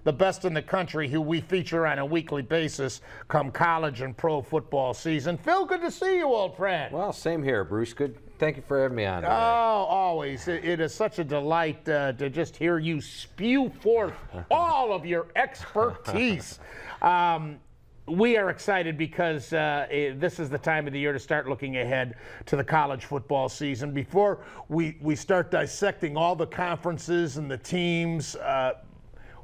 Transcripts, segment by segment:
the best in the country who we feature on a weekly basis come college and pro football season. Phil, good to see you, old friend. Well, same here, Bruce. Good. Thank you for having me on today. Oh, always. It is such a delight to just hear you spew forth all of your expertise. We are excited because this is the time of the year to start looking ahead to the college football season. Before we start dissecting all the conferences and the teams,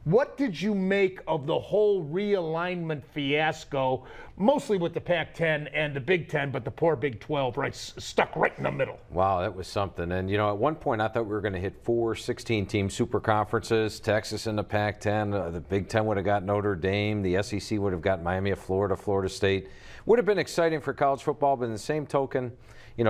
what did you make of the whole realignment fiasco, mostly with the Pac-10 and the Big Ten, but the poor Big 12 stuck right in the middle? Wow, that was something. And, at one point I thought we were going to hit 4 16-team super conferences, Texas in the Pac-10, the Big Ten would have got Notre Dame, the SEC would have got Miami of Florida, Florida State. Would have been exciting for college football, but in the same token,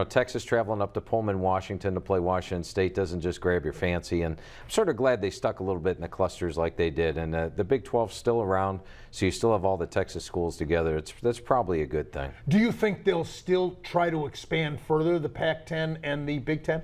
Texas traveling up to Pullman, Washington to play Washington State doesn't just grab your fancy. And I'm sort of glad they stuck a little bit in the clusters like they did. And the Big 12's still around, so you still have all the Texas schools together. That's probably a good thing. Do you think they'll still try to expand further, the Pac-10 and the Big Ten?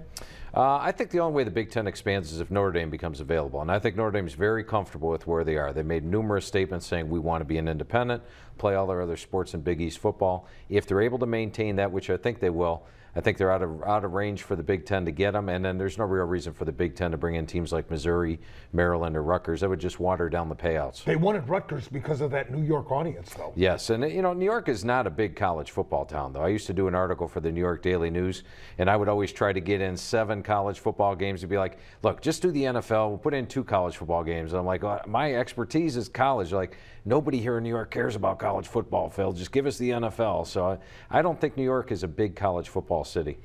I think the only way the Big Ten expands is if Notre Dame becomes available. And I think Notre Dame is very comfortable with where they are. They made numerous statements saying we want to be an independent, play all their other sports in Big East football. If they're able to maintain that, which I think they will, I think they're out of range for the Big Ten to get them, and then there's no real reason for the Big Ten to bring in teams like Missouri, Maryland, or Rutgers. That would just water down the payouts. They wanted Rutgers because of that New York audience, though. Yes, and New York is not a big college football town, though. I used to do an article for the New York Daily News, and I would always try to get in 7 college football games and be like, look, just do the NFL. We'll put in 2 college football games. And I'm like, well, my expertise is college. Like, nobody here in New York cares about college football, Phil. Just give us the NFL. So I don't think New York is a big college football city.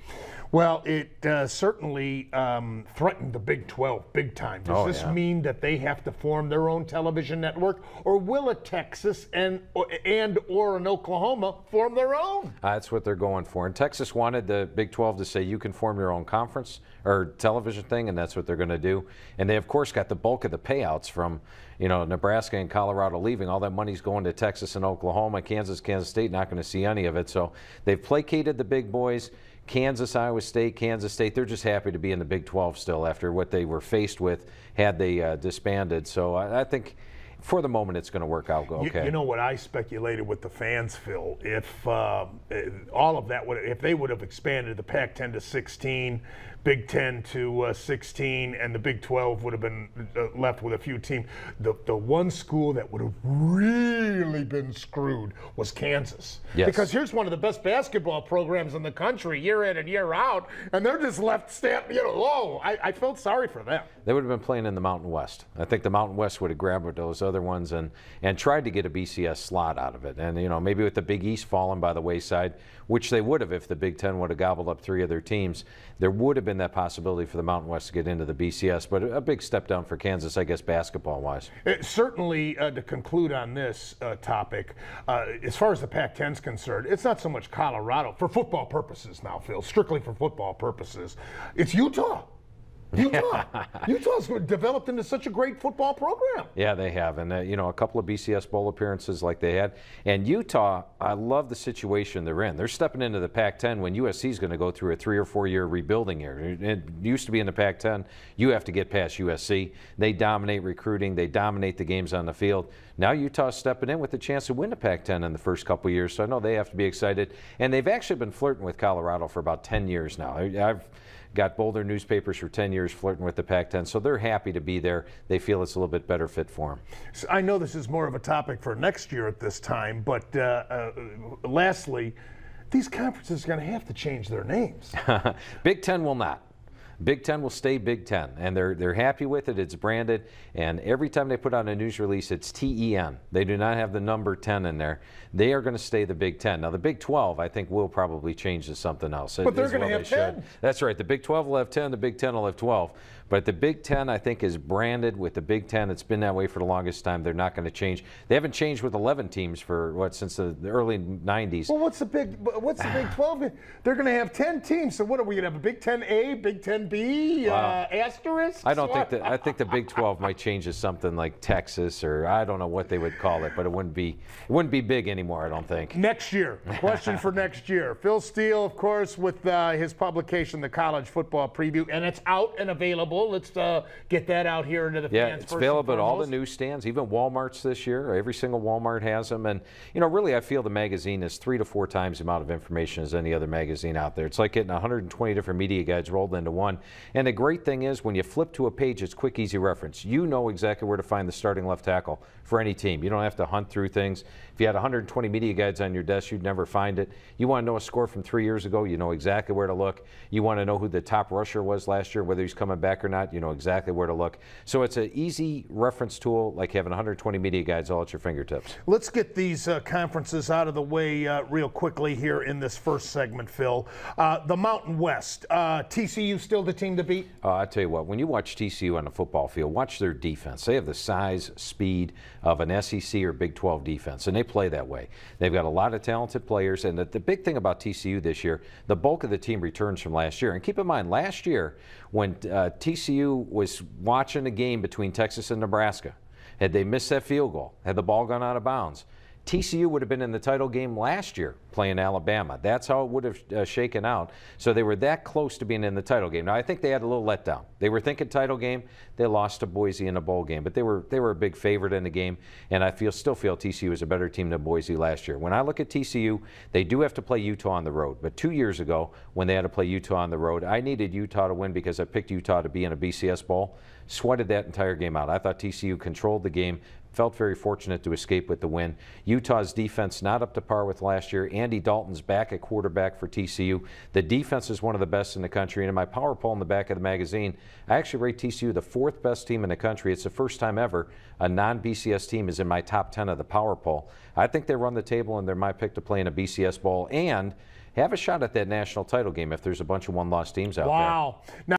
Well, it certainly threatened the Big 12 big time. Does this mean that they have to form their own television network, or will a Texas and or an Oklahoma form their own? That's what they're going for. And Texas wanted the Big 12 to say you can form your own conference or television thing, and that's what they're going to do. And they, of course, got the bulk of the payouts from Nebraska and Colorado leaving. All that money's going to Texas and Oklahoma. Kansas State not going to see any of it. So they've placated the big boys. Kansas, Iowa State, Kansas State, they're just happy to be in the Big 12 still after what they were faced with had they disbanded. So I think for the moment it's going to work out okay. You know what I speculated with the fans, Phil, if all of that if they would have expanded the Pac-10 to 16, Big 10 to 16, and the Big 12 would have been left with a few teams. The one school that would have really been screwed was Kansas. Yes. Because here's one of the best basketball programs in the country year in and year out, and they're just left low. I felt sorry for them. They would have been playing in the Mountain West. I think the Mountain West would have grabbed those other ones and tried to get a BCS slot out of it. And, maybe with the Big East falling by the wayside, which they would have if the Big Ten would have gobbled up 3 other teams, there would have been that possibility for the Mountain West to get into the BCS. But a big step down for Kansas, I guess, basketball-wise. Certainly, to conclude on this topic, as far as the Pac-10 is concerned, it's not so much Colorado, for football purposes now, Phil, strictly for football purposes. It's Utah. Utah's developed into such a great football program. Yeah, they have. And, a couple of BCS Bowl appearances like they had. And Utah, I love the situation they're in. They're stepping into the Pac-10 when USC is going to go through a 3 or 4 year rebuilding year. It used to be in the Pac-10. You have to get past USC. They dominate recruiting. They dominate the games on the field. Now Utah's stepping in with a chance to win the Pac-10 in the first couple of years. So I know they have to be excited. And they've actually been flirting with Colorado for about 10 years now. I've got Boulder newspapers for 10 years flirting with the Pac-10, so they're happy to be there. They feel it's a little bit better fit for them. So I know this is more of a topic for next year at this time, but lastly, these conferences are going to have to change their names. Big Ten will not. Big Ten will stay Big Ten, and they're happy with it. It's branded, and every time they put out a news release, it's TEN. They do not have the number 10 in there. They are going to stay the Big Ten. Now, the Big 12, I think, will probably change to something else. But they're going to have 10. That's right. The Big 12 will have 10. The Big 10 will have 12. But the Big Ten, I think, is branded with the Big Ten. It's been that way for the longest time. They're not going to change. They haven't changed with 11 teams for, since the early 90s. Well, what's the Big 12? They're going to have 10 teams. So what are we going to have, a Big Ten A, Big Ten B, asterisk? I don't think that. I think the Big 12 might change to something like Texas, or I don't know what they would call it, but it wouldn't be big anymore, I don't think. Next year. Question for next year. Phil Steele, of course, with his publication, The College Football Preview, and it's out and available available. Let's get that out here into the fans. Yeah, it's available at all the newsstands, even Walmart's this year. Every single Walmart has them. And, you know, really I feel the magazine is 3 to 4 times the amount of information as any other magazine out there. It's like getting 120 different media guides rolled into one. And the great thing is when you flip to a page, it's quick, easy reference. You know exactly where to find the starting left tackle for any team. You don't have to hunt through things. If you had 120 media guides on your desk, you'd never find it. You want to know a score from 3 years ago, you know exactly where to look. You want to know who the top rusher was last year, whether he's coming back or not, you know exactly where to look. So it's an easy reference tool, like having 120 media guides all at your fingertips. Let's get these conferences out of the way real quickly here in this first segment, Phil. The Mountain West, TCU still the team to beat? I tell you what, when you watch TCU on the football field, watch their defense. They have the size, speed of an SEC or Big 12 defense, and they play that way. They've got a lot of talented players, and the big thing about TCU this year, the bulk of the team returns from last year. And keep in mind, last year when TCU was watching a game between Texas and Nebraska, had they missed that field goal, had the ball gone out of bounds, TCU would have been in the title game last year playing Alabama. That's how it would have shaken out. So they were that close to being in the title game. Now, I think they had a little letdown. They were thinking title game. They lost to Boise in a bowl game, but they were a big favorite in the game, and I still feel TCU is a better team than Boise last year. When I look at TCU, they do have to play Utah on the road, but 2 years ago when they had to play Utah on the road, I needed Utah to win because I picked Utah to be in a BCS bowl. Sweated that entire game out. I thought TCU controlled the game. Felt very fortunate to escape with the win. Utah's defense not up to par with last year. Andy Dalton's back at quarterback for TCU. The defense is one of the best in the country. And in my power poll in the back of the magazine, I actually rate TCU the 4th best team in the country. It's the first time ever a non-BCS team is in my top 10 of the power poll. I think they run the table, and they're my pick to play in a BCS bowl and have a shot at that national title game if there's a bunch of one-loss teams out there. Wow. Now